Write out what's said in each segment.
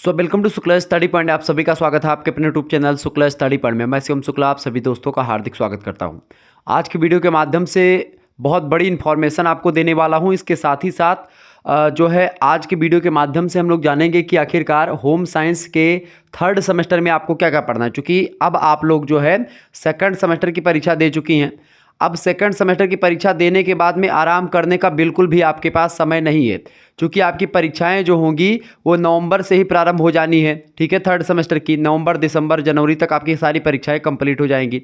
So welcome to Shukla study point. आप सभी का स्वागत है आपके अपने YouTube channel Shukla study point में। मैं शिवम शुक्ला आप सभी दोस्तों का हार्दिक स्वागत करता हूं। आज की वीडियो के माध्यम से बहुत बड़ी इन्फॉर्मेशन आपको देने वाला हूं। इसके साथ ही साथ जो है आज के वीडियो के माध्यम से हम लोग जानेंगे कि आखिरकार होम साइंस के थर्ड सेमेस्टर में आपको क्या क्या पढ़ना है, क्योंकि अब आप लोग जो है सेकंड सेमेस्टर की परीक्षा दे चुकी हैं। अब सेकंड सेमेस्टर की परीक्षा देने के बाद में आराम करने का बिल्कुल भी आपके पास समय नहीं है, क्योंकि आपकी परीक्षाएं जो होंगी वो नवंबर से ही प्रारंभ हो जानी है। ठीक है, थर्ड सेमेस्टर की नवंबर, दिसंबर, जनवरी तक आपकी सारी परीक्षाएं कंप्लीट हो जाएंगी।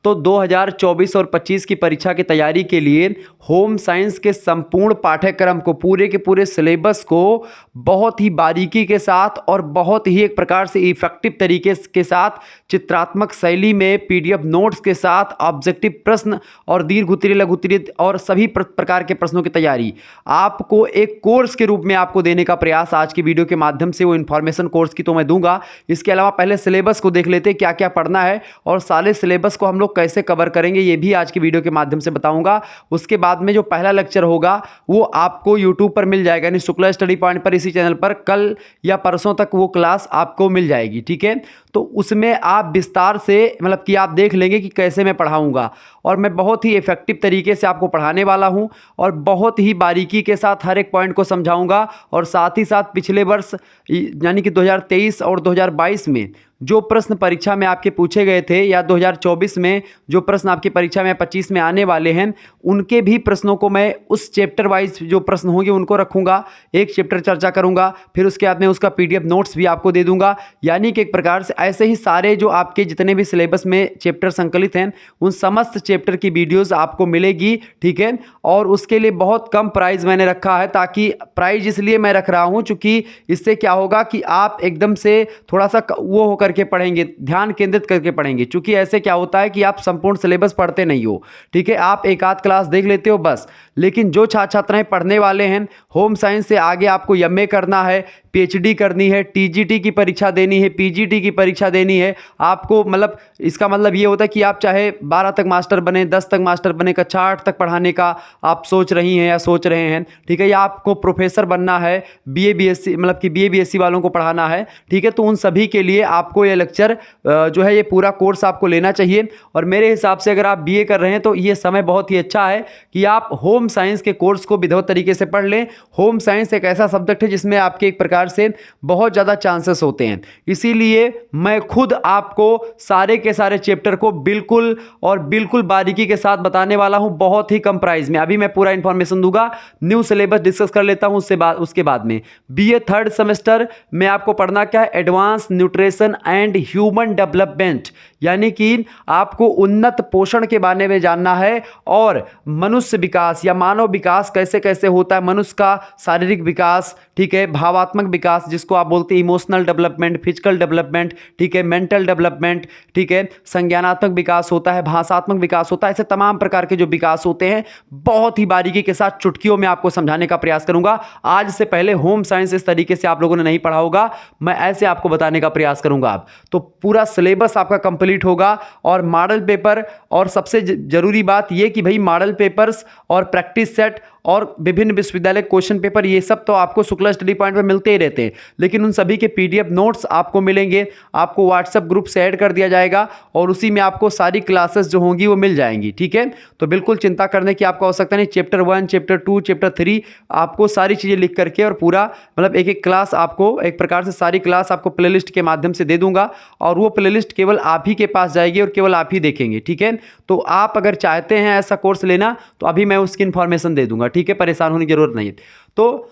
तो 2024 और 25 की परीक्षा की तैयारी के लिए होम साइंस के संपूर्ण पाठ्यक्रम को, पूरे के पूरे सिलेबस को बहुत ही बारीकी के साथ और बहुत ही एक प्रकार से इफेक्टिव तरीके के साथ चित्रात्मक शैली में पीडीएफ नोट्स के साथ ऑब्जेक्टिव प्रश्न और दीर्घ उत्तरीय, लघु उत्तरीय और सभी प्रकार के प्रश्नों की तैयारी आपको एक कोर्स के रूप में आपको देने का प्रयास आज की वीडियो के माध्यम से, वो इन्फॉर्मेशन कोर्स की तो मैं दूंगा। इसके अलावा पहले सिलेबस को देख लेते हैं क्या क्या पढ़ना है और सारे सिलेबस को हम लोग कैसे कवर करेंगे ये भी आज की वीडियो के माध्यम से बताऊंगा। उसके बाद में जो पहला लेक्चर होगा वो आपको यूट्यूब पर मिल जाएगा, यानी शुक्ला स्टडी पॉइंट पर, इसी चैनल पर कल या परसों तक वो क्लास आपको मिल जाएगी। ठीक है, तो उसमें आप विस्तार से मतलब कि आप देख लेंगे कि कैसे मैं पढ़ाऊंगा, और मैं बहुत ही इफेक्टिव तरीके से आपको पढ़ाने वाला हूं और बहुत ही बारीकी के साथ हर एक पॉइंट को समझाऊंगा। और साथ ही साथ पिछले वर्ष यानी कि 2023 और 2022 में जो प्रश्न परीक्षा में आपके पूछे गए थे, या 2024 में जो प्रश्न आपकी परीक्षा में 25 में आने वाले हैं, उनके भी प्रश्नों को मैं उस चैप्टर वाइज जो प्रश्न होंगे उनको रखूंगा, एक चैप्टर चर्चा करूंगा, फिर उसके बाद में उसका पीडीएफ नोट्स भी आपको दे दूंगा। यानी कि एक प्रकार से ऐसे ही सारे जो आपके जितने भी सिलेबस में चैप्टर संकलित हैं उन समस्त चैप्टर की वीडियोज़ आपको मिलेगी। ठीक है, और उसके लिए बहुत कम प्राइस मैंने रखा है, ताकि प्राइस इसलिए मैं रख रहा हूँ चूँकि इससे क्या होगा कि आप एकदम से थोड़ा सा वो होकर के पढ़ेंगे, ध्यान केंद्रित करके पढ़ेंगे। क्योंकि ऐसे क्या होता है कि आप संपूर्ण सिलेबस पढ़ते नहीं हो। ठीक है, आप एक आध क्लास देख लेते हो बस। लेकिन जो छात्र छात्राएं पढ़ने वाले हैं, होम साइंस से आगे आपको एमए करना है, पीएचडी करनी है, टीजीटी की परीक्षा देनी है, पीजीटी की परीक्षा देनी है आपको, मतलब इसका मतलब ये होता है कि आप चाहे 12 तक मास्टर बने, 10 तक मास्टर बने, कक्षा 8 तक पढ़ाने का आप सोच रही हैं या सोच रहे हैं। ठीक है, या आपको प्रोफेसर बनना है, बीए बीएससी, मतलब कि बीए बीएससी वालों को पढ़ाना है। ठीक है, तो उन सभी के लिए आपको ये लेक्चर जो है, ये पूरा कोर्स आपको लेना चाहिए। और मेरे हिसाब से अगर आप बीए कर रहे हैं तो ये समय बहुत ही अच्छा है कि आप होम साइंस के कोर्स को विधिवत तरीके से पढ़ लें। होम साइंस एक ऐसा सब्जेक्ट है जिसमें आपके एक प्रकार से बहुत ज़्यादा चांसेस होते हैं, इसीलिए मैं खुद आपको सारे के सारे चैप्टर को बिल्कुल और बिल्कुल बारीकी के साथ बताने वाला हूं, बहुत ही कम प्राइस में। अभी मैं पूरा इंफॉर्मेशन दूंगा, न्यू सिलेबस डिस्कस कर लेता हूं, उसके बाद में बीए थर्ड सेमेस्टर में आपको पढ़ना क्या है, advance nutrition and human development, यानी कि आपको उन्नत पोषण के बारे में जानना है और मनुष्य विकास या मानव विकास कैसे कैसे होता है, मनुष्य का शारीरिक विकास, ठीक है, भावात्मक विकास जिसको आप बोलते हैं इमोशनल डेवलपमेंट, फिजिकल डेवलपमेंट, ठीक है, मेंटल डेवलपमेंट, ठीक है, संज्ञानात्मक विकास होता है, भाषात्मक विकास होता है, ऐसे तमाम प्रकार के जो विकास होते हैं बहुत ही बारीकी के साथ चुटकियों में आपको समझाने का प्रयास करूंगा। आज से पहले होम साइंस इस तरीके से आप लोगों ने नहीं पढ़ा होगा, मैं ऐसे आपको बताने का प्रयास करूंगा। आप तो पूरा सिलेबस आपका कंप्लीट होगा और मॉडल पेपर, और सबसे जरूरी बात यह कि भाई मॉडल पेपर्स और प्रैक्टिस सेट और विभिन्न विश्वविद्यालय क्वेश्चन पेपर, ये सब तो आपको शुक्ला स्टडी पॉइंट पर मिलते ही रहते हैं, लेकिन उन सभी के पीडीएफ नोट्स आपको मिलेंगे, आपको व्हाट्सएप ग्रुप से ऐड कर दिया जाएगा और उसी में आपको सारी क्लासेस जो होंगी वो मिल जाएंगी। ठीक है, तो बिल्कुल चिंता करने की आपको आवश्यकता नहीं। चैप्टर 1, चैप्टर 2, चैप्टर 3 आपको सारी चीज़ें लिख करके और पूरा मतलब एक एक क्लास आपको, एक प्रकार से सारी क्लास आपको प्लेलिस्ट के माध्यम से दे दूंगा, और वो प्लेलिस्ट केवल आप ही के पास जाएगी और केवल आप ही देखेंगे। ठीक है, तो आप अगर चाहते हैं ऐसा कोर्स लेना तो अभी मैं उसकी इन्फॉर्मेशन दे दूंगा। ठीक है, परेशान होने की जरूरत नहीं है। तो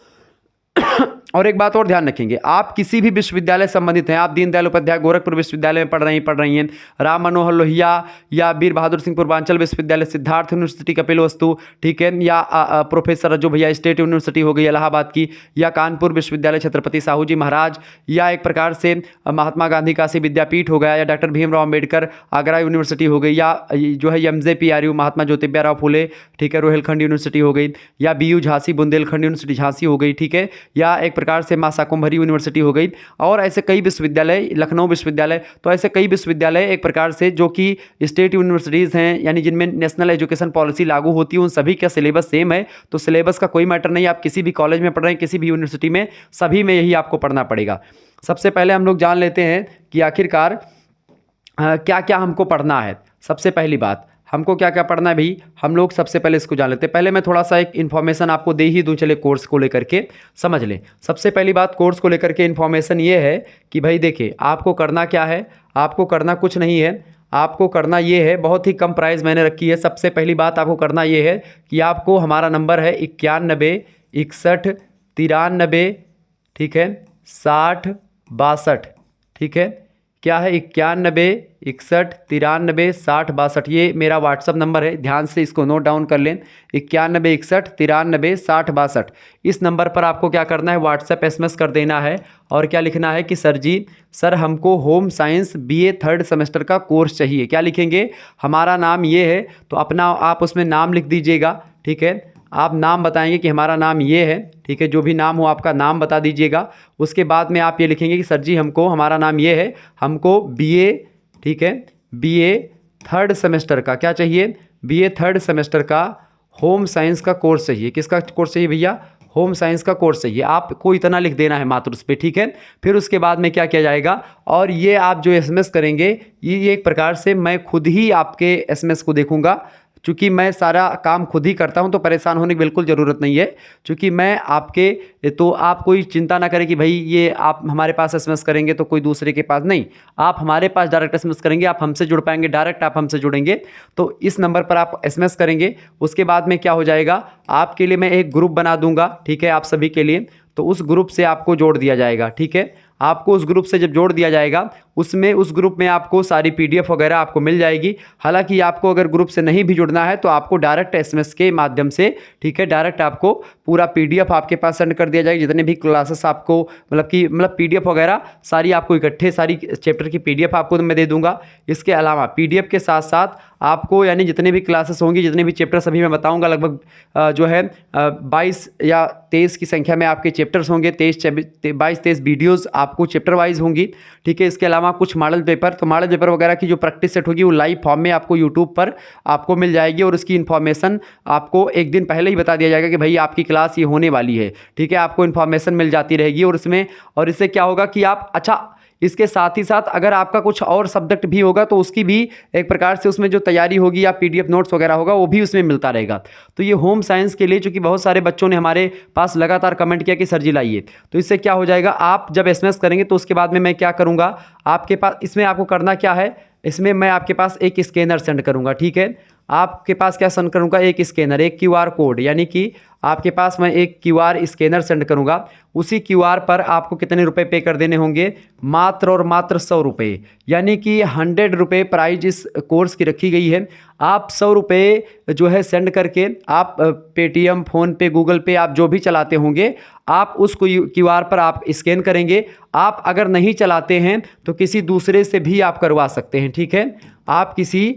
और एक बात और ध्यान रखेंगे, आप किसी भी विश्वविद्यालय संबंधित हैं, आप दीनदयाल उपाध्याय गोरखपुर विश्वविद्यालय में पढ़ रही हैं, राम मनोहर लोहिया या वीर बहादुर सिंह पूर्वांचल विश्वविद्यालय, सिद्धार्थ यूनिवर्सिटी कपिलवस्तु, ठीक है, या प्रोफेसर रज्जू भैया स्टेट यूनिवर्सिटी हो गई इलाहाबाद की, या कानपुर विश्वविद्यालय छत्रपति साहू जी महाराज, या एक प्रकार से महात्मा गांधी काशी विद्यापीठ हो गया, या डॉक्टर भीमराव अम्बेडकर आगरा यूनिवर्सिटी हो गई, या जो है MJPRU महात्मा ज्योतिबा फुले, ठीक है, रोहिलखंड यूनिवर्सिटी हो गई, या BU झांसी बुंदेलखंड यूनिवर्सिटी झांसी हो गई, ठीक है, या एक प्रकार से मां शाकंभरी यूनिवर्सिटी हो गई, और ऐसे कई विश्वविद्यालय, लखनऊ विश्वविद्यालय, तो ऐसे कई विश्वविद्यालय एक प्रकार से जो कि स्टेट यूनिवर्सिटीज़ हैं, यानी जिनमें नेशनल एजुकेशन पॉलिसी लागू होती है, उन सभी का सिलेबस सेम है। तो सिलेबस का कोई मैटर नहीं, आप किसी भी कॉलेज में पढ़ रहे हैं, किसी भी यूनिवर्सिटी में, सभी में यही आपको पढ़ना पड़ेगा। सबसे पहले हम लोग जान लेते हैं कि आखिरकार क्या क्या हमको पढ़ना है। सबसे पहली बात, हमको क्या क्या पढ़ना है भाई, हम लोग सबसे पहले इसको जान लेते हैं। पहले मैं थोड़ा सा एक इन्फॉर्मेशन आपको दे ही दूं, चले कोर्स को लेकर के समझ लें। सबसे पहली बात कोर्स को लेकर के इन्फॉर्मेशन ये है कि भाई देखिए, आपको करना क्या है, आपको करना कुछ नहीं है, आपको करना ये है, बहुत ही कम प्राइस मैंने रखी है। सबसे पहली बात आपको करना ये है कि आपको, हमारा नंबर है 91 61 93, ठीक है, 60 62, ठीक है, क्या है 91 61 93 60 62, ये मेरा व्हाट्सअप नंबर है, ध्यान से इसको नोट डाउन कर लें। 91 61 93 60 62, इस नंबर पर आपको क्या करना है, व्हाट्सएप SMS कर देना है, और क्या लिखना है कि सर जी, सर हमको home science BA 3rd semester का कोर्स चाहिए। क्या लिखेंगे, हमारा नाम ये है, तो अपना आप उसमें नाम लिख दीजिएगा, ठीक है, आप नाम बताएंगे कि हमारा नाम ये है, ठीक है, जो भी नाम हो आपका नाम बता दीजिएगा। उसके बाद में आप ये लिखेंगे कि सर जी हमको, हमारा नाम ये है, हमको BA, ठीक है, BA 3rd सेमेस्टर का क्या चाहिए, BA 3rd सेमेस्टर का होम साइंस का कोर्स चाहिए। किसका कोर्स चाहिए भैया, होम साइंस का कोर्स चाहिए। आपको इतना लिख देना है मात्र उस पर, ठीक है। फिर उसके बाद में क्या किया जाएगा, और ये आप जो SMS करेंगे, ये एक प्रकार से मैं खुद ही आपके SMS को देखूंगा, चूँकि मैं सारा काम खुद ही करता हूं, तो परेशान होने की बिल्कुल ज़रूरत नहीं है। चूँकि मैं आपके, तो आप कोई चिंता ना करें कि भाई ये आप हमारे पास SMS करेंगे तो कोई दूसरे के पास नहीं, आप हमारे पास डायरेक्ट SMS करेंगे, आप हमसे जुड़ पाएंगे, डायरेक्ट आप हमसे जुड़ेंगे। तो इस नंबर पर आप SMS करेंगे। उसके बाद में क्या हो जाएगा, आपके लिए मैं एक ग्रुप बना दूंगा, ठीक है, आप सभी के लिए। तो उस ग्रुप से आपको जोड़ दिया जाएगा, ठीक है। आपको उस ग्रुप से जब जोड़ दिया जाएगा, उसमें उस ग्रुप में आपको सारी PDF वगैरह आपको मिल जाएगी। हालांकि आपको अगर ग्रुप से नहीं भी जुड़ना है तो आपको डायरेक्ट SMS के माध्यम से, ठीक है, डायरेक्ट आपको पूरा PDF आपके पास सेंड कर दिया जाएगी। जितने भी क्लासेस आपको मतलब PDF वगैरह सारी आपको इकट्ठे, सारी चैप्टर की PDF आपको मैं दे दूंगा। इसके अलावा PDF के साथ साथ आपको, यानी जितने भी क्लासेस होंगी, जितने भी चैप्टर सभी मैं बताऊंगा, लगभग जो है 22 या 23 की संख्या में आपके चैप्टर्स होंगे। 22-23 वीडियोस आपको चैप्टर वाइज होंगी, ठीक है। इसके अलावा कुछ मॉडल पेपर, तो मॉडल पेपर वगैरह की जो प्रैक्टिस सेट होगी वो लाइव फॉर्म में आपको यूट्यूब पर आपको मिल जाएगी, और उसकी इन्फॉर्मेशन आपको एक दिन पहले ही बता दिया जाएगा कि भाई आपकी क्लास ये होने वाली है, ठीक है। आपको इन्फॉर्मेशन मिल जाती रहेगी, और इसमें, और इससे क्या होगा कि आप, अच्छा, इसके साथ ही साथ अगर आपका कुछ और सब्जेक्ट भी होगा तो उसकी भी एक प्रकार से उसमें जो तैयारी होगी या PDF नोट्स वगैरह होगा वो भी उसमें मिलता रहेगा। तो ये होम साइंस के लिए, चूंकि बहुत सारे बच्चों ने हमारे पास लगातार कमेंट किया कि सर जी लाइए, तो इससे क्या हो जाएगा, आप जब SMS करेंगे तो उसके बाद में मैं क्या करूँगा, आपके पास, इसमें आपको करना क्या है, इसमें मैं आपके पास एक स्कैनर सेंड करूँगा, ठीक है। आपके पास क्या सेंड करूँगा, एक स्कैनर, एक QR कोड, यानी कि आपके पास मैं एक QR स्कैनर सेंड करूँगा। उसी QR पर आपको कितने रुपए पे कर देने होंगे, मात्र और मात्र 100 रुपये, यानी कि 100 रुपये प्राइज इस कोर्स की रखी गई है। आप 100 रुपये जो है सेंड करके, आप Paytm, फ़ोनपे, गूगल पे, आप जो भी चलाते होंगे, आप उसको QR पर आप स्कैन करेंगे। आप अगर नहीं चलाते हैं तो किसी दूसरे से भी आप करवा सकते हैं, ठीक है। आप किसी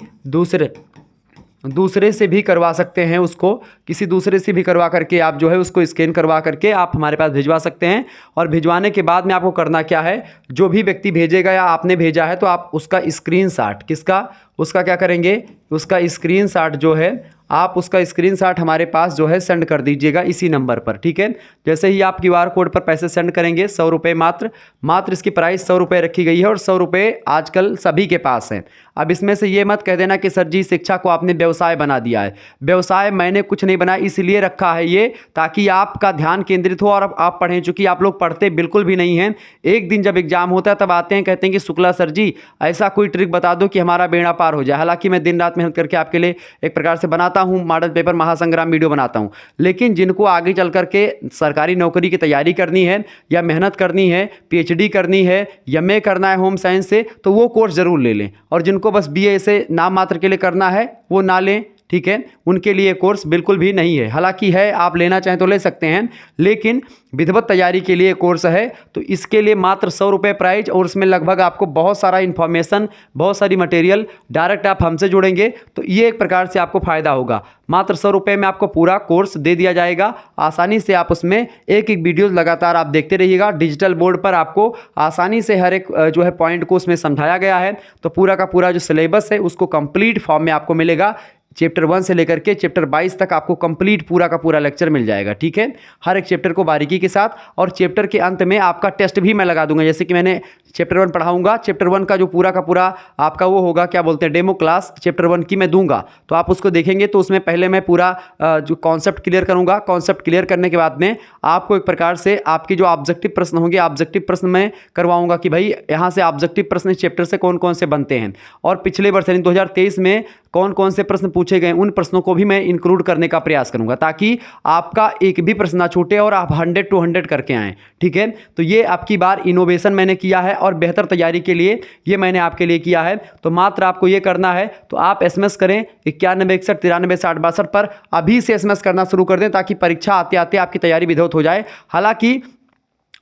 दूसरे से भी करवा सकते हैं, उसको किसी दूसरे से भी करवा करके आप जो है उसको स्कैन करवा करके आप हमारे पास भिजवा सकते हैं। और भिजवाने के बाद में आपको करना क्या है, जो भी व्यक्ति भेजेगा या आपने भेजा है तो आप उसका स्क्रीनशॉट, किसका, उसका क्या करेंगे, उसका स्क्रीनशॉट जो है, आप उसका स्क्रीनशॉट हमारे पास जो है सेंड कर दीजिएगा इसी नंबर पर, ठीक है। जैसे ही आप QR कोड पर पैसे सेंड करेंगे, 100 रुपये, मात्र इसकी प्राइस 100 रुपये रखी गई है, और 100 रुपये आजकल सभी के पास हैं। अब इसमें से ये मत कह देना कि सर जी शिक्षा को आपने व्यवसाय बना दिया है। व्यवसाय मैंने कुछ नहीं बनाया, इसलिए रखा है ये ताकि आपका ध्यान केंद्रित हो और आप पढ़ें। चूँकि आप लोग पढ़ते बिल्कुल भी नहीं हैं। एक दिन जब एग्जाम होता है तब आते हैं, कहते हैं कि शुक्ला सर जी ऐसा कोई ट्रिक बता दो कि हमारा बेड़ा पार हो जाए। हालांकि मैं दिन रात मेहनत करके आपके लिए एक प्रकार से बनाता हूं, मॉडल पेपर, महासंग्राम वीडियो बनाता हूं, लेकिन जिनको आगे चल करके सरकारी नौकरी की तैयारी करनी है या मेहनत करनी है, PhD करनी है, MA करना है होम साइंस से, तो वो कोर्स जरूर ले लें। और जिनको बस BA से नाम मात्र के लिए करना है वो ना लें, ठीक है, उनके लिए कोर्स बिल्कुल भी नहीं है। हालांकि है, आप लेना चाहें तो ले सकते हैं, लेकिन विधिवत तैयारी के लिए कोर्स है, तो इसके लिए मात्र 100 रुपये प्राइस, और उसमें लगभग आपको बहुत सारा इन्फॉर्मेशन, बहुत सारी मटेरियल, डायरेक्ट आप हमसे जुड़ेंगे तो ये एक प्रकार से आपको फ़ायदा होगा। मात्र 100 रुपये में आपको पूरा कोर्स दे दिया जाएगा। आसानी से आप उसमें एक एक वीडियोस लगातार आप देखते रहिएगा। डिजिटल बोर्ड पर आपको आसानी से हर एक जो है पॉइंट को उसमें समझाया गया है। तो पूरा का पूरा जो सिलेबस है उसको कंप्लीट फॉर्म में आपको मिलेगा। चैप्टर 1 से लेकर के चैप्टर 22 तक आपको कंप्लीट पूरा का पूरा लेक्चर मिल जाएगा, ठीक है, हर एक चैप्टर को बारीकी के साथ। और चैप्टर के अंत में आपका टेस्ट भी मैं लगा दूंगा। जैसे कि मैंने चैप्टर 1 पढ़ाऊंगा, चैप्टर 1 का जो पूरा का पूरा आपका वो होगा, क्या बोलते हैं, डेमो क्लास चैप्टर 1 की मैं दूंगा। तो आप उसको देखेंगे तो उसमें पहले मैं पूरा जो कॉन्सेप्ट क्लियर करूंगा। कॉन्सेप्ट क्लियर करने के बाद में आपको एक प्रकार से आपके जो ऑब्जेक्टिव प्रश्न होंगे, ऑब्जेक्टिव प्रश्न मैं करवाऊंगा कि भाई यहाँ से ऑब्जेक्टिव प्रश्न इस चैप्टर से कौन कौन से बनते हैं, और पिछले वर्ष यानी 2023 में कौन कौन से प्रश्न पूछे गए, उन प्रश्नों को भी मैं इंक्लूड करने का प्रयास करूंगा, ताकि आपका एक भी प्रश्न ना छूटे और आप 100 to 100 करके आएँ, ठीक है। तो ये आपकी बार इनोवेशन मैंने किया है, और बेहतर तैयारी के लिए ये मैंने आपके लिए किया है। तो मात्र आपको ये करना है, तो आप SMS करें 9161936062 पर, अभी से SMS करना शुरू कर दें, ताकि परीक्षा आते आते आपकी तैयारी विधिवत हो जाए। हालांकि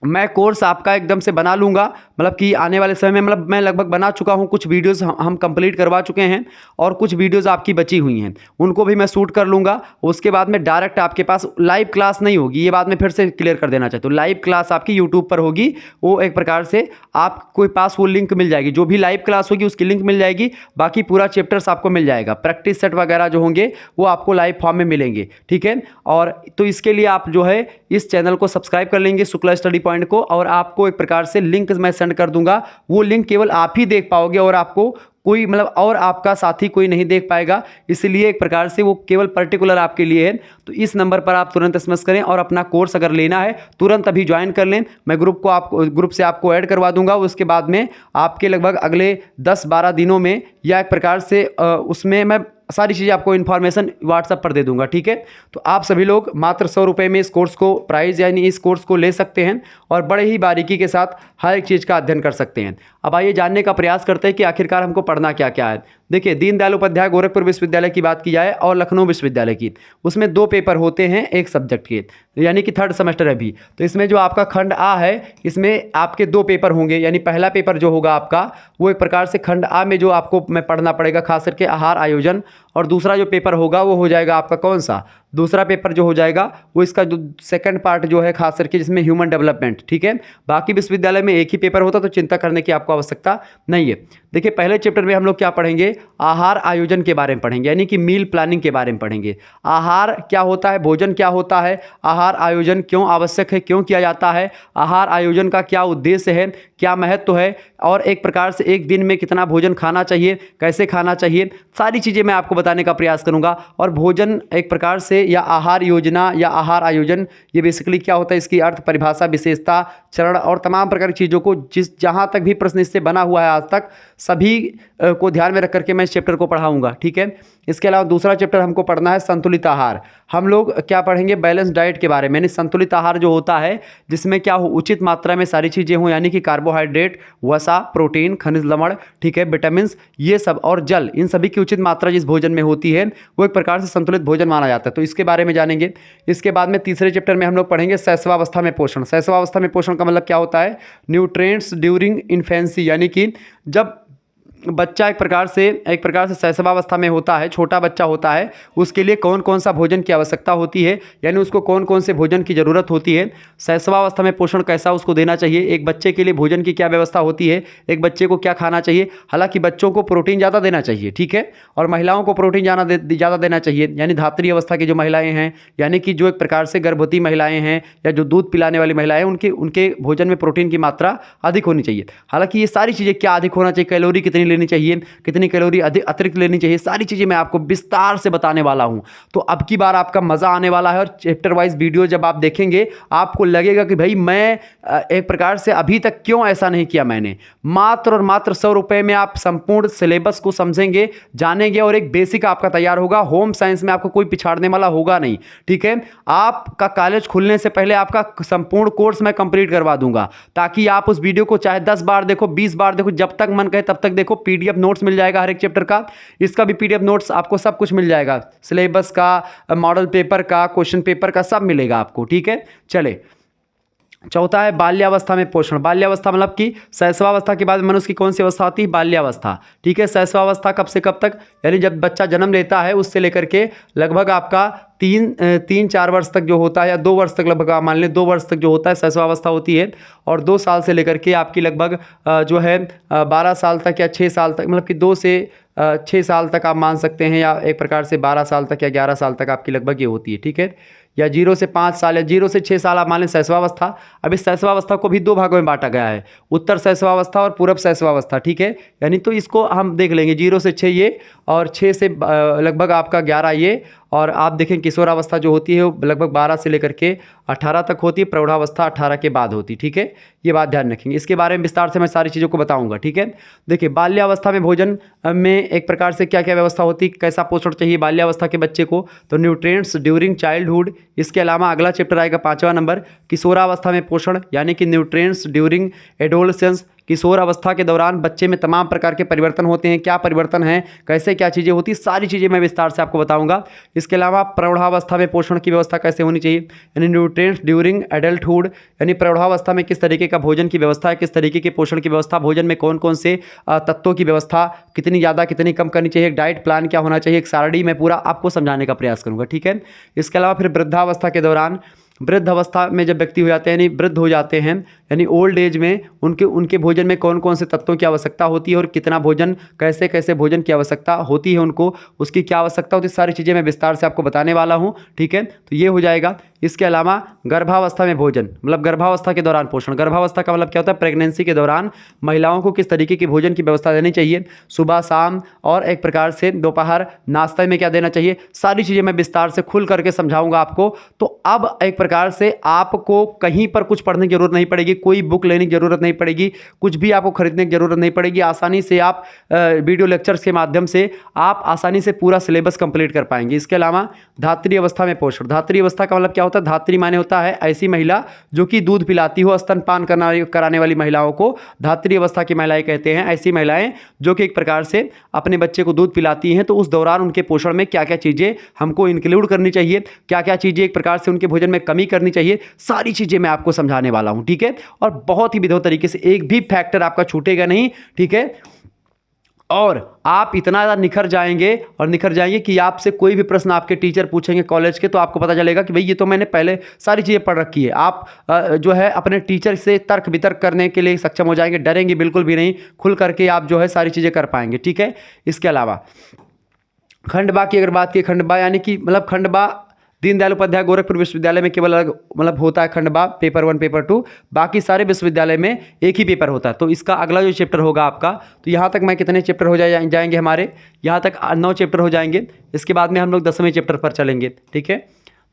मैं कोर्स आपका एकदम से बना लूँगा, मतलब कि आने वाले समय में, मतलब मैं लगभग बना चुका हूँ, कुछ वीडियोस हम कंप्लीट करवा चुके हैं, और कुछ वीडियोस आपकी बची हुई हैं, उनको भी मैं शूट कर लूँगा। उसके बाद में डायरेक्ट आपके पास लाइव क्लास नहीं होगी, ये बात मैं फिर से क्लियर कर देना चाहता हूँ। लाइव क्लास आपकी यूट्यूब पर होगी, वो एक प्रकार से आपके पास वो लिंक मिल जाएगी, जो भी लाइव क्लास होगी उसकी लिंक मिल जाएगी, बाकी पूरा चैप्टर्स आपको मिल जाएगा। प्रैक्टिस सेट वगैरह जो होंगे वो आपको लाइव फॉर्म में मिलेंगे, ठीक है। और तो इसके लिए आप जो है इस चैनल को सब्सक्राइब कर लेंगे, शुक्ला स्टडी पॉइंट को, और आपको एक प्रकार से लिंक मैं सेंड कर दूंगा। वो लिंक केवल आप ही देख पाओगे, और आपको कोई मतलब और आपका साथी कोई नहीं देख पाएगा, इसलिए एक प्रकार से वो केवल पर्टिकुलर आपके लिए है। तो इस नंबर पर आप तुरंत SMS करें, और अपना कोर्स अगर लेना है तुरंत अभी ज्वाइन कर लें। मैं ग्रुप से आपको ऐड करवा दूंगा। उसके बाद में आपके लगभग अगले 10-12 दिनों में, या एक प्रकार से उसमें मैं सारी चीज़ें आपको इन्फॉर्मेशन व्हाट्सएप पर दे दूंगा, ठीक है। तो आप सभी लोग मात्र 100 रुपये में इस कोर्स को प्राइस यानी इस कोर्स को ले सकते हैं, और बड़े ही बारीकी के साथ हर एक चीज़ का अध्ययन कर सकते हैं। अब आइए जानने का प्रयास करते हैं कि आखिरकार हमको पढ़ना क्या क्या है। देखिए, दीनदयाल उपाध्याय गोरखपुर विश्वविद्यालय की बात की जाए और लखनऊ विश्वविद्यालय की, उसमें 2 पेपर होते हैं एक सब्जेक्ट के, यानी कि 3rd सेमेस्टर है अभी। तो इसमें जो आपका खंड A है, इसमें आपके 2 पेपर होंगे, यानी पहला पेपर जो होगा आपका वो एक प्रकार से खंड A में जो आपको मैं पढ़ना पड़ेगा, खास करके आहार आयोजन, और दूसरा जो पेपर होगा वो हो जाएगा आपका कौन सा, दूसरा पेपर जो हो जाएगा वो इसका जो सेकंड पार्ट जो है, खास करके जिसमें ह्यूमन डेवलपमेंट, ठीक है। बाकी विश्वविद्यालय में एक ही पेपर होता, तो चिंता करने की आपको आवश्यकता नहीं है। देखिए, पहले चैप्टर में हम लोग क्या पढ़ेंगे, आहार आयोजन के बारे में पढ़ेंगे, यानी कि मील प्लानिंग के बारे में पढ़ेंगे। आहार क्या होता है, भोजन क्या होता है, आहार आयोजन क्यों आवश्यक है, क्यों किया जाता है, आहार आयोजन का क्या उद्देश्य है, क्या महत्व है, और एक प्रकार से एक दिन में कितना भोजन खाना चाहिए, कैसे खाना चाहिए, सारी चीज़ें मैं आपको बताने का प्रयास करूंगा। और भोजन एक प्रकार से, या आहार योजना या आहार आयोजन, ये बेसिकली क्या होता है, इसकी अर्थ, परिभाषा, विशेषता, चरण और तमाम प्रकार की चीज़ों को जहाँ तक भी प्रश्न इससे बना हुआ है आज तक, सभी को ध्यान में रख करके मैं इस चैप्टर को पढ़ाऊंगा, ठीक है। इसके अलावा दूसरा चैप्टर हमको पढ़ना है संतुलित आहार। हम लोग क्या पढ़ेंगे, बैलेंस डाइट के बारे में, यानी संतुलित आहार जो होता है, जिसमें क्या हो, उचित मात्रा में सारी चीज़ें हों, यानी कि कार्बोहाइड्रेट, वसा, प्रोटीन, खनिज लवण, ठीक है, विटामिन, ये सब, और जल, इन सभी की उचित मात्रा जिस भोजन में होती है वो एक प्रकार से संतुलित भोजन माना जाता है। तो इसके बारे में जानेंगे। इसके बाद में तीसरे चैप्टर में हम लोग पढ़ेंगे शैशवावस्था में पोषण। शैशवावस्था में पोषण का मतलब क्या होता है, न्यूट्रिएंट्स ड्यूरिंग इन्फेंसी, यानी कि जब बच्चा एक प्रकार से शैशवावस्था में होता है, छोटा बच्चा होता है, उसके लिए कौन कौन सा भोजन की आवश्यकता होती है, यानी उसको कौन कौन से भोजन की ज़रूरत होती है, शैशवावस्था में पोषण कैसा उसको देना चाहिए, एक बच्चे के लिए भोजन की क्या व्यवस्था होती है, एक बच्चे को क्या खाना चाहिए। हालांकि बच्चों को प्रोटीन ज़्यादा देना चाहिए, ठीक है, और महिलाओं को प्रोटीन ज़्यादा देना चाहिए, यानी धात्री अवस्था की जो महिलाएँ हैं, यानी कि जो एक प्रकार से गर्भवती महिलाएँ हैं या जो दूध पिलाने वाली महिलाएँ, उनके भोजन में प्रोटीन की मात्रा अधिक होनी चाहिए। हालांकि ये सारी चीज़ें क्या अधिक होना चाहिए, कैलोरी कितनी लेनी चाहिए, कितनी कैलोरी अधिक अतिरिक्त लेनी चाहिए, सारी चीज़ें मैं आपको विस्तार से बताने वाला हूं। तो अब की बार आपका मज़ा आने वाला है, और चैप्टर वाइज वीडियो जब आप देखेंगे आपको लगेगा कि भाई मैं एक प्रकार से अभी तक क्यों ऐसा नहीं किया मैंने। मात्र और मात्र 100 रुपये में आप संपूर्ण सिलेबस को समझेंगे, जानेंगे, और एक बेसिक आपका तैयार होगा। होम साइंस में आपको कोई पिछाड़ने वाला होगा नहीं, ठीक है। आपका कॉलेज खुलने से पहले आपका संपूर्ण कोर्स मैं कंप्लीट करवा दूंगा, ताकि आप उस वीडियो को चाहे 10 बार देखो, 20 बार देखो, जब तक मन कहे तब तक देखो, PDF नोट्स मिल जाएगा हर एक चैप्टर का। इसका भी PDF नोट्स आपको सब कुछ मिल जाएगा, सिलेबस का, मॉडल पेपर का, क्वेश्चन पेपर का, सब मिलेगा आपको। ठीक है, चले। चौथा है बाल्यावस्था में पोषण। बाल्यावस्था मतलब कि शैशवावस्था के बाद मनुष्य की कौन सी अवस्था होती है? बाल्यावस्था। ठीक है, शैशवावस्था कब से कब तक? यानी जब बच्चा जन्म लेता है उससे लेकर के लगभग आपका 3-4 वर्ष तक जो होता है, या 2 वर्ष तक, लगभग आप मान लें 2 वर्ष तक जो होता है शैशवावस्था होती है। और 2 साल से लेकर के आपकी लगभग जो है 12 साल तक या 6 साल तक, मतलब कि 2 से 6 साल तक आप मान सकते हैं, या एक प्रकार से 12 साल तक या 11 साल तक आपकी लगभग ये होती है। ठीक है, या 0 से 5 साल या 0 से 6 साल आप मान लें शैशवावस्था। अब इस शैशवावस्था को भी 2 भागों में बांटा गया है, उत्तर शैशवावस्था और पूर्व शैशवावस्था। ठीक है, यानी तो इसको हम देख लेंगे 0 से 6 ये, और 6 से लगभग आपका 11 ये, और आप देखें किशोरावस्था जो होती है वो लगभग 12 से लेकर के 18 तक होती है, प्रौढ़ावस्था 18 के बाद होती है। ठीक है, ये बात ध्यान रखेंगे। इसके बारे में विस्तार से मैं सारी चीज़ों को बताऊंगा। ठीक है, देखिए बाल्यावस्था में भोजन में एक प्रकार से क्या क्या व्यवस्था होती है, कैसा पोषण चाहिए बाल्यावस्था के बच्चे को, तो न्यूट्रिएंट्स ड्यूरिंग चाइल्डहुड। इसके अलावा अगला चैप्टर आएगा 5वां नंबर, किशोरावस्था में पोषण, यानी कि न्यूट्रिएंट्स ड्यूरिंग एडोलसेंस। किशोर अवस्था के दौरान बच्चे में तमाम प्रकार के परिवर्तन होते हैं, क्या परिवर्तन हैं, कैसे क्या चीज़ें होती, सारी चीज़ें मैं विस्तार से आपको बताऊंगा। इसके अलावा प्रौढ़ावस्था में पोषण की व्यवस्था कैसे होनी चाहिए, यानी न्यूट्रिएंट्स ड्यूरिंग एडल्टहुड, यानी प्रौढ़ावस्था में किस तरीके का भोजन की व्यवस्था है, किस तरीके के पोषण की व्यवस्था, भोजन में कौन कौन से तत्वों की व्यवस्था, कितनी ज़्यादा कितनी कम करनी चाहिए, एक डाइट प्लान क्या होना चाहिए, एक सारणी मैं पूरा आपको समझाने का प्रयास करूँगा। ठीक है, इसके अलावा फिर वृद्धावस्था के दौरान, वृद्ध अवस्था में जब व्यक्ति हो जाते हैं, यानी वृद्ध हो जाते हैं, यानी ओल्ड एज में उनके भोजन में कौन कौन से तत्वों की आवश्यकता होती है, और कितना भोजन, कैसे कैसे भोजन की आवश्यकता होती है उनको, उसकी क्या आवश्यकता होती है, सारी चीज़ें मैं विस्तार से आपको बताने वाला हूँ। ठीक है, तो ये हो जाएगा। इसके अलावा गर्भावस्था में भोजन, मतलब गर्भावस्था के दौरान पोषण। गर्भावस्था का मतलब क्या होता है? प्रेगनेंसी के दौरान महिलाओं को किस तरीके की भोजन की व्यवस्था देनी चाहिए, सुबह शाम, और एक प्रकार से दोपहर नाश्ते में क्या देना चाहिए, सारी चीज़ें मैं विस्तार से खुल करके समझाऊंगा आपको। तो अब एक प्रकार से आपको कहीं पर कुछ पढ़ने की जरूरत नहीं पड़ेगी, कोई बुक लेने की जरूरत नहीं पड़ेगी, कुछ भी आपको खरीदने की जरूरत नहीं पड़ेगी। आसानी से आप वीडियो लेक्चर्स के माध्यम से आप आसानी से पूरा सिलेबस कंप्लीट कर पाएंगे। इसके अलावा धात्री अवस्था में पोषण। धात्री अवस्था का मतलब क्या होता है? धात्री माने होता है ऐसी महिला जो कि दूध पिलाती हो, स्तनपान कराने वाली महिलाओं को धात्री अवस्था की महिलाएं कहते हैं। ऐसी महिलाएं जो कि एक प्रकार से अपने बच्चे को दूध पिलाती हैं, तो उस दौरान उनके पोषण में क्या क्या चीज़ें हमको इंक्लूड करनी चाहिए, क्या क्या चीज़ें एक प्रकार से उनके भोजन में कमी करनी चाहिए, सारी चीज़ें मैं आपको समझाने वाला हूं। ठीक है, और बहुत ही विधिवत तरीके से, एक भी फैक्टर आपका छूटेगा नहीं। ठीक है, और आप इतना ज़्यादा निखर जाएंगे कि आपसे कोई भी प्रश्न आपके टीचर पूछेंगे कॉलेज के, तो आपको पता चलेगा कि भाई ये तो मैंने पहले सारी चीज़ें पढ़ रखी है। आप जो है अपने टीचर से तर्क वितर्क करने के लिए सक्षम हो जाएंगे, डरेंगे बिल्कुल भी नहीं, खुल करके आप जो है सारी चीज़ें कर पाएंगे। ठीक है, इसके अलावा खंडवा की अगर बात की, खंडवा यानी कि मतलब खंडवा दीनदयाल उपाध्याय गोरखपुर विश्वविद्यालय में केवल अलग मतलब होता है खंडवा, पेपर 1 पेपर 2, बाकी सारे विश्वविद्यालय में एक ही पेपर होता है। तो इसका अगला जो चैप्टर होगा आपका, तो यहाँ तक मैं कितने चैप्टर हो जाएंगे हमारे, यहाँ तक 9 चैप्टर हो जाएंगे। इसके बाद में हम लोग 10वें चैप्टर पर चलेंगे। ठीक है,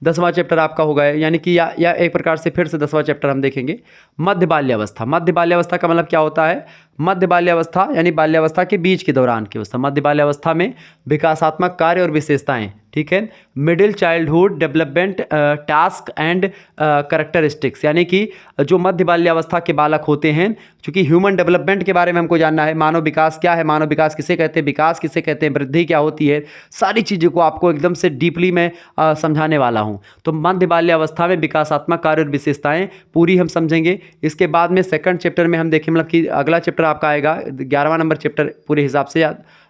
10वां चैप्टर आपका होगा, यानी कि या एक प्रकार से फिर से 10वां चैप्टर हम देखेंगे, मध्य बाल्यावस्था। मध्य बाल्यावस्था का मतलब क्या होता है? मध्य बाल्यावस्था यानी बाल्यावस्था के बीच के दौरान की अवस्था। मध्य बाल्यावस्था में विकासात्मक कार्य और विशेषताएं। ठीक है, middle childhood development task and characteristics, यानी कि जो मध्य बाल्यावस्था के बालक होते हैं, चूंकि ह्यूमन डेवलपमेंट के बारे में हमको जानना है, मानव विकास क्या है, मानव विकास किसे कहते हैं, विकास किसे कहते हैं, वृद्धि क्या होती है, सारी चीज़ों को आपको एकदम से डीपली मैं समझाने वाला हूँ। तो मध्य बाल्यावस्था में विकासात्मक कार्य और विशेषताएं पूरी हम समझेंगे। इसके बाद में सेकंड चैप्टर में हम देखें, मतलब कि अगला चैप्टर आपका आएगा 11वां नंबर चैप्टर पूरे हिसाब से,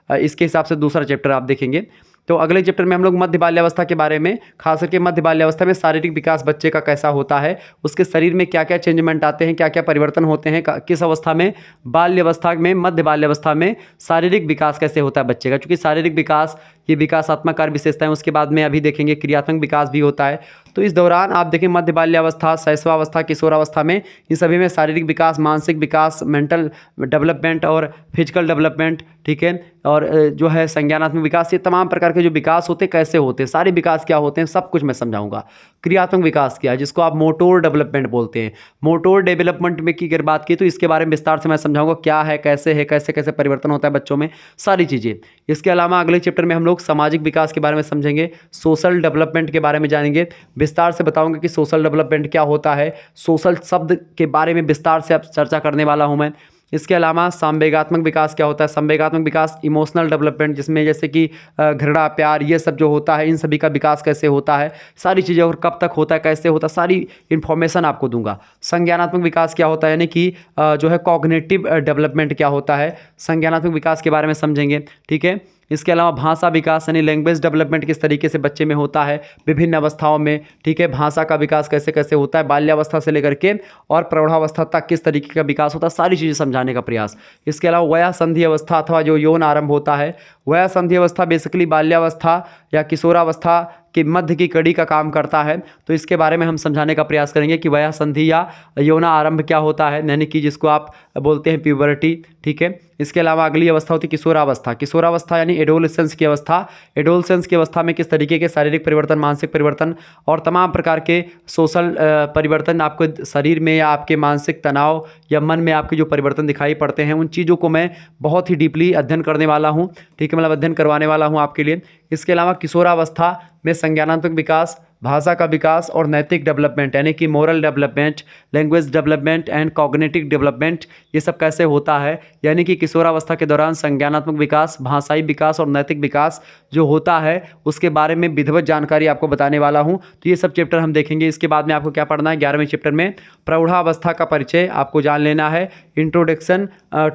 इसके हिसाब से दूसरा चैप्टर आप देखेंगे। तो अगले चैप्टर में हम लोग मध्य बाल्यावस्था के बारे में, खास करके मध्य बाल्यावस्था में शारीरिक विकास बच्चे का कैसा होता है, उसके शरीर में क्या क्या चेंजमेंट आते हैं, क्या क्या परिवर्तन होते हैं, किस अवस्था में, बाल्यावस्था में, मध्य बाल्यावस्था में शारीरिक विकास कैसे होता है बच्चे का। क्योंकि शारीरिक विकास ये विकासात्मक कार्य विशेषताएं, उसके बाद में अभी देखेंगे क्रियात्मक विकास भी होता है। तो इस दौरान आप देखें मध्य बाल्यावस्था, शैशवावस्था, किशोरावस्था में, इन सभी में शारीरिक विकास, मानसिक विकास, मेंटल डेवलपमेंट और फिजिकल डेवलपमेंट, ठीक है, और जो है संज्ञानात्मक विकास, ये तमाम प्रकार के जो विकास होते हैं कैसे होते हैं, सारे विकास क्या होते हैं, सब कुछ मैं समझाऊंगा। क्रियात्मक विकास क्या है, जिसको आप मोटोर डेवलपमेंट बोलते हैं। मोटोर डेवलपमेंट में की अगर बात की तो इसके बारे में विस्तार से मैं समझाऊंगा, क्या है, कैसे कैसे परिवर्तन होता है बच्चों में, सारी चीज़ें। इसके अलावा अगले चैप्टर में हम लोग सामाजिक विकास के बारे में समझेंगे, सोशल डेवलपमेंट के बारे में जानेंगे, विस्तार से बताऊंगा कि सोशल डेवलपमेंट क्या होता है, सोशल शब्द के बारे में विस्तार से अब चर्चा करने वाला हूं मैं। इसके अलावा संवेगात्मक विकास क्या होता है? संवेगात्मक विकास इमोशनल डेवलपमेंट, जिसमें जैसे कि घृणा, प्यार, ये सब जो होता है, इन सभी का विकास कैसे होता है, सारी चीज़ें, और कब तक होता है, कैसे होता है, सारी इन्फॉर्मेशन आपको दूंगा। संज्ञानात्मक विकास क्या होता है, यानी कि जो है कॉग्निटिव डेवलपमेंट क्या होता है, संज्ञानात्मक विकास के बारे में समझेंगे। ठीक है, इसके अलावा भाषा विकास यानी लैंग्वेज डेवलपमेंट किस तरीके से बच्चे में होता है विभिन्न अवस्थाओं में। ठीक है, भाषा का विकास कैसे कैसे होता है, बाल्यावस्था से लेकर के और प्रौढ़ावस्था तक किस तरीके का विकास होता है, सारी चीज़ें समझाने का प्रयास। इसके अलावा वया संधि अवस्था अथवा जो यौन आरंभ होता है, वया संधि अवस्था बेसिकली बाल्यावस्था या किशोरावस्था के मध्य की कड़ी का काम करता है। तो इसके बारे में हम समझाने का प्रयास करेंगे कि वया संधि या यौन आरंभ क्या होता है, यानी कि जिसको आप बोलते हैं प्यूबर्टी। ठीक है, इसके अलावा अगली अवस्था होती है किशोरावस्था। किशोरावस्था यानी एडोलेसेंस की अवस्था। एडोलेसेंस की अवस्था में किस तरीके के शारीरिक परिवर्तन, मानसिक परिवर्तन और तमाम प्रकार के सोशल परिवर्तन आपको शरीर में या आपके मानसिक तनाव या मन में आपके जो परिवर्तन दिखाई पड़ते हैं, उन चीज़ों को मैं बहुत ही डीपली अध्ययन करने वाला हूँ। ठीक है, मतलब अध्ययन करवाने वाला हूँ आपके लिए। इसके अलावा किशोरावस्था में संज्ञानात्मक विकास, भाषा का विकास और नैतिक डेवलपमेंट यानी कि moral development, language development and cognitive development, ये सब कैसे होता है, यानी कि किशोरावस्था के दौरान संज्ञानात्मक विकास, भाषाई विकास और नैतिक विकास जो होता है, उसके बारे में विधिवत जानकारी आपको बताने वाला हूँ। तो ये सब चैप्टर हम देखेंगे। इसके बाद में आपको क्या पढ़ना है, 11वें चैप्टर में प्रौढ़ावस्था का परिचय आपको जान लेना है, इंट्रोडक्शन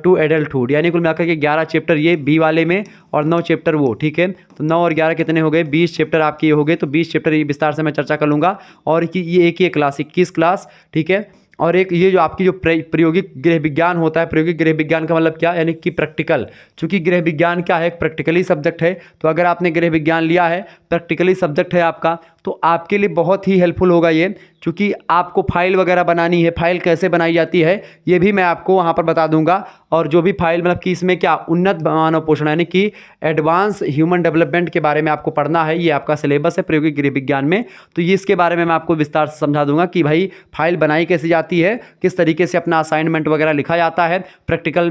टू एडल्टहुड, यानी कुल मिलाकर के 11 चैप्टर ये बी वाले में और 9 चैप्टर वो। ठीक है, तो 9 और 11 कितने हो गए, 20 चैप्टर आपके हो गए। तो 20 चैप्टर ये विस्तार से मैं चर्चा कर लूँगा, और कि ये एक ही क्लास 21 क्लास। ठीक है, और एक ये जो आपकी जो प्रायोगिक गृह विज्ञान होता है, प्रायोगिक गृह विज्ञान का मतलब क्या, यानी कि प्रैक्टिकल। चूंकि गृह विज्ञान क्या है, प्रैक्टिकली सब्जेक्ट है। तो अगर आपने गृह विज्ञान लिया है, प्रैक्टिकली सब्जेक्ट है आपका, तो आपके लिए बहुत ही हेल्पफुल होगा ये, क्योंकि आपको फाइल वगैरह बनानी है। फाइल कैसे बनाई जाती है ये भी मैं आपको वहाँ पर बता दूंगा। और जो भी फाइल मतलब कि इसमें क्या उन्नत मानव पोषण यानी कि एडवांस ह्यूमन डेवलपमेंट के बारे में आपको पढ़ना है, ये आपका सिलेबस है प्रायोगिक गृह विज्ञान में। तो ये इसके बारे में मैं आपको विस्तार से समझा दूंगा कि भाई फाइल बनाई कैसे जाती है, किस तरीके से अपना असाइनमेंट वगैरह लिखा जाता है, प्रैक्टिकल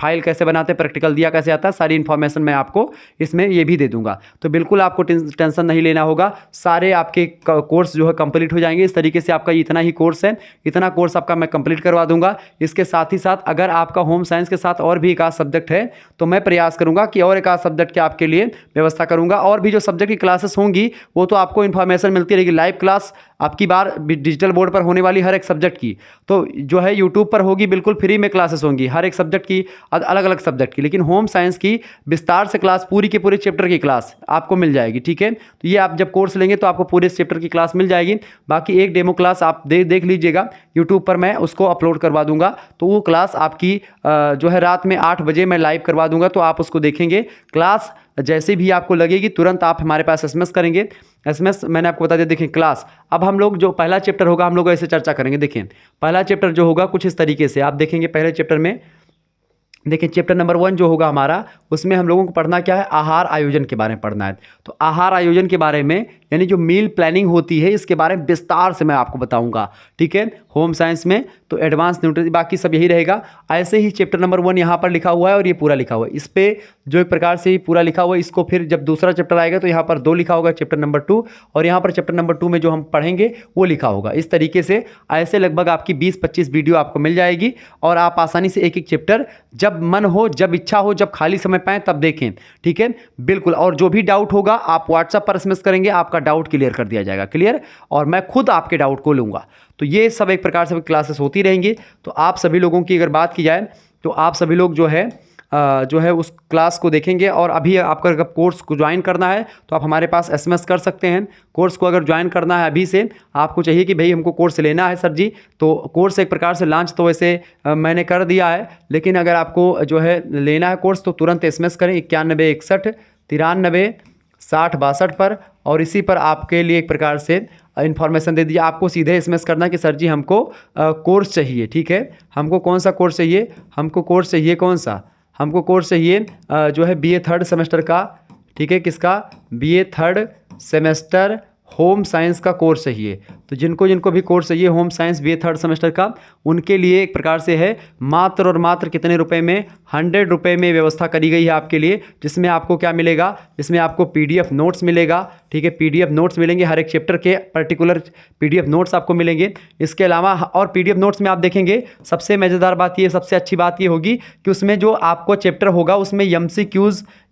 फाइल कैसे बनाते हैं, प्रैक्टिकल दिया कैसे जाता है, सारी इन्फॉर्मेशन मैं आपको इसमें ये भी दे दूंगा। तो बिल्कुल आपको टेंशन नहीं लेना होगा, सारे आपके कोर्स जो है कंप्लीट हो जाएंगे। इस तरीके से आपका इतना ही कोर्स है, इतना कोर्स आपका मैं कंप्लीट करवा दूंगा। इसके साथ ही साथ अगर आपका होम साइंस के साथ और भी एक आध सब्जेक्ट है, तो मैं प्रयास करूंगा कि और एक आध सब्जेक्ट के आपके लिए व्यवस्था करूंगा। और भी जो सब्जेक्ट की क्लासेस होंगी वो तो आपको इन्फॉर्मेशन मिलती रहेगी। लाइव क्लास आपकी बार डिजिटल बोर्ड पर होने वाली हर एक सब्जेक्ट की, तो जो है यूट्यूब पर होगी, बिल्कुल फ्री में क्लासेस होंगी हर एक सब्जेक्ट की, अलग अलग सब्जेक्ट की। लेकिन होम साइंस की विस्तार से क्लास, पूरी के पूरे चैप्टर की क्लास आपको मिल जाएगी। ठीक है, तो ये आप जब कोर्स लेंगे तो आपको पूरे चैप्टर की क्लास मिल जाएगी। बाकी एक डेमो क्लास आप देख लीजिएगा यूट्यूब पर, मैं उसको अपलोड करवा दूंगा। तो वो क्लास आपकी जो है रात में 8 बजे मैं लाइव करवा दूंगा, तो आप उसको देखेंगे। क्लास जैसे भी आपको लगेगी तुरंत आप हमारे पास एसएमएस करेंगे। एसएमएस मैंने आपको बता दिया। देखिए क्लास अब हम लोग जो पहला चैप्टर होगा हम लोग ऐसे चर्चा करेंगे। देखिए पहला चैप्टर जो होगा कुछ इस तरीके से आप देखेंगे। पहले चैप्टर में देखिए चैप्टर नंबर 1 जो होगा हमारा, उसमें हम लोगों को पढ़ना क्या है, आहार आयोजन के बारे में पढ़ना है। तो आहार आयोजन के बारे में यानी जो मील प्लानिंग होती है, इसके बारे में विस्तार से मैं आपको बताऊंगा। ठीक है, होम साइंस में तो एडवांस न्यूट्रिशन, बाकी सब यही रहेगा। ऐसे ही चैप्टर नंबर 1 यहाँ पर लिखा हुआ है और ये पूरा लिखा हुआ है। इस पर जो एक प्रकार से पूरा लिखा हुआ है, इसको फिर जब दूसरा चैप्टर आएगा तो यहाँ पर 2 लिखा होगा, चैप्टर नंबर 2, और यहाँ पर चैप्टर नंबर 2 में जो हम पढ़ेंगे वो लिखा होगा। इस तरीके से ऐसे लगभग आपकी 20-25 वीडियो आपको मिल जाएगी, और आप आसानी से एक एक चैप्टर जब मन हो, जब इच्छा हो, जब खाली समय पाएं तब देखें। ठीक है, बिल्कुल। और जो भी डाउट होगा आप व्हाट्सएप पर एसएमएस करेंगे, आपका डाउट क्लियर कर दिया जाएगा। क्लियर, और मैं खुद आपके डाउट को लूँगा। तो ये सब एक प्रकार से क्लासेस होती रहेंगी। तो आप सभी लोगों की अगर बात की जाए तो आप सभी लोग जो है उस क्लास को देखेंगे। और अभी आपका अगर कोर्स को ज्वाइन करना है तो आप हमारे पास एसएमएस कर सकते हैं। कोर्स को अगर ज्वाइन करना है अभी से, आपको चाहिए कि भाई हमको कोर्स लेना है सर जी, तो कोर्स एक प्रकार से लॉन्च तो वैसे मैंने कर दिया है, लेकिन अगर आपको जो है लेना है कोर्स तो तुरंत एसएमएस करें 91 61 93 60 62 पर, और इसी पर आपके लिए एक प्रकार से इन्फॉर्मेशन दे दीजिए। आपको सीधे एसएमएस करना कि सर जी हमको कोर्स चाहिए। ठीक है, हमको कौन सा कोर्स चाहिए, हमको कोर्स चाहिए कौन सा, हमको कोर्स चाहिए जो है बीए 3rd सेमेस्टर का। ठीक है, किसका, BA 3rd semester home science का कोर्स चाहिए। तो जिनको जिनको भी कोर्स चाहिए home science BA 3rd semester का, उनके लिए एक प्रकार से है मात्र और मात्र कितने रुपए में, 100 रुपये में व्यवस्था करी गई है आपके लिए। जिसमें आपको क्या मिलेगा, जिसमें आपको पीडीएफ नोट्स मिलेगा। ठीक है, PDF नोट्स मिलेंगे, हर एक चैप्टर के पर्टिकुलर PDF नोट्स आपको मिलेंगे। इसके अलावा और PDF नोट्स में आप देखेंगे सबसे मज़ेदार बात ये, सबसे अच्छी बात ये होगी कि उसमें जो आपको चैप्टर होगा उसमें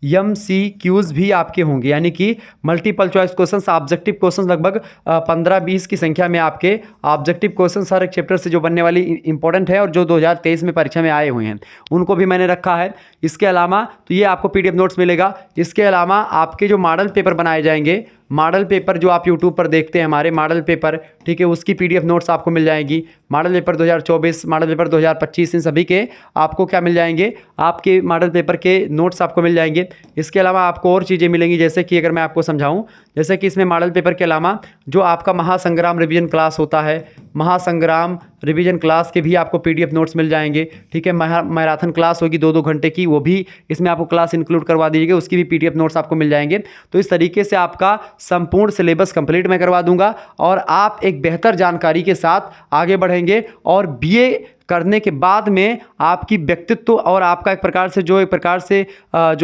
MCQs भी आपके होंगे, यानी कि multiple choice questions, objective questions लगभग 15-20 की संख्या में आपके ऑब्जेक्टिव क्वेश्चंस हर एक चैप्टर से जो बनने वाली इंपॉर्टेंट है और जो 2023 में परीक्षा में आए हुए हैं उनको भी मैंने रखा है। इसके अलावा तो ये आपको PDF नोट्स मिलेगा। इसके अलावा आपके जो मॉडल पेपर बनाए जाएंगे, मॉडल पेपर जो आप यूट्यूब पर देखते हैं हमारे मॉडल पेपर, ठीक है, उसकी PDF नोट्स आपको मिल जाएंगी। मॉडल पेपर 2024, मॉडल पेपर 2025, इन सभी के आपको क्या मिल जाएंगे, आपके मॉडल पेपर के नोट्स आपको मिल जाएंगे। इसके अलावा आपको और चीज़ें मिलेंगी, जैसे कि अगर मैं आपको समझाऊं, जैसे कि इसमें मॉडल पेपर के अलावा जो आपका महासंग्राम रिवीजन क्लास होता है, महासंग्राम रिवीजन क्लास के भी आपको PDF नोट्स मिल जाएंगे। ठीक है, मैराथन क्लास होगी 2-2 घंटे की, वो भी इसमें आपको क्लास इंक्लूड करवा दीजिएगा, उसकी भी PDF नोट्स आपको मिल जाएंगे। तो इस तरीके से आपका संपूर्ण सिलेबस कंप्लीट मैं करवा दूंगा और आप एक बेहतर जानकारी के साथ आगे बढ़ेंगे और BA करने के बाद में आपकी व्यक्तित्व और आपका एक प्रकार से जो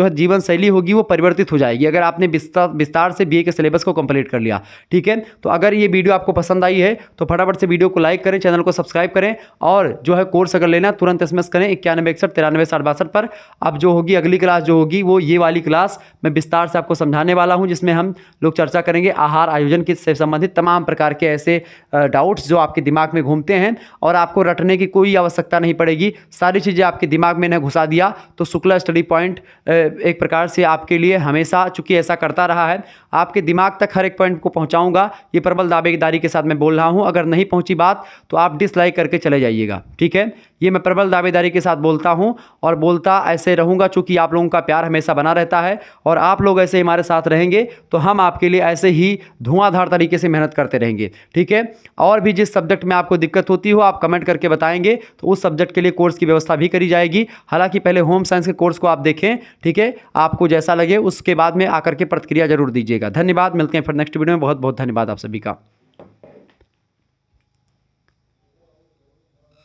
है जीवन शैली होगी वो परिवर्तित हो जाएगी, अगर आपने विस्तार से BA के सिलेबस को कंप्लीट कर लिया। ठीक है, तो अगर ये वीडियो आपको पसंद आई है तो फटाफट से वीडियो को लाइक करें, चैनल को सब्सक्राइब करें और जो है कोर्स अगर लेना तुरंत SMS करें 9161936062 पर। अब जो होगी अगली क्लास जो होगी वो ये वाली क्लास मैं विस्तार से आपको समझाने वाला हूँ, जिसमें हम लोग चर्चा करेंगे आहार आयोजन से संबंधित तमाम प्रकार के ऐसे डाउट्स जो आपके दिमाग में घूमते हैं और आपको रटने की कोई आवश्यकता नहीं पड़ेगी, सारी चीज़ें आपके दिमाग में न घुसा दिया तो शुक्ला स्टडी पॉइंट एक प्रकार से आपके लिए हमेशा, चूंकि ऐसा करता रहा है, आपके दिमाग तक हर एक पॉइंट को पहुंचाऊंगा। ये प्रबल दावेदारी के साथ मैं बोल रहा हूं, अगर नहीं पहुंची बात तो आप डिसलाइक करके चले जाइएगा। ठीक है, ये मैं प्रबल दावेदारी के साथ बोलता हूं और बोलता ऐसे रहूंगा, चूंकि आप लोगों का प्यार हमेशा बना रहता है और आप लोग ऐसे हमारे साथ रहेंगे तो हम आपके लिए ऐसे ही धुआंधार तरीके से मेहनत करते रहेंगे। ठीक है, और भी जिस सब्जेक्ट में आपको दिक्कत होती हो आप कमेंट करके बताएंगे तो उस सब्जेक्ट के लिए कोर्स की व्यवस्था भी करी जाएगी। हालांकि पहले होम साइंस के कोर्स को आप देखें, ठीक है, आपको जैसा लगे उसके बाद में आकर के प्रतिक्रिया जरूर दीजिएगा। धन्यवाद, मिलते हैं फिर नेक्स्ट वीडियो में। बहुत बहुत धन्यवाद आप सभी का।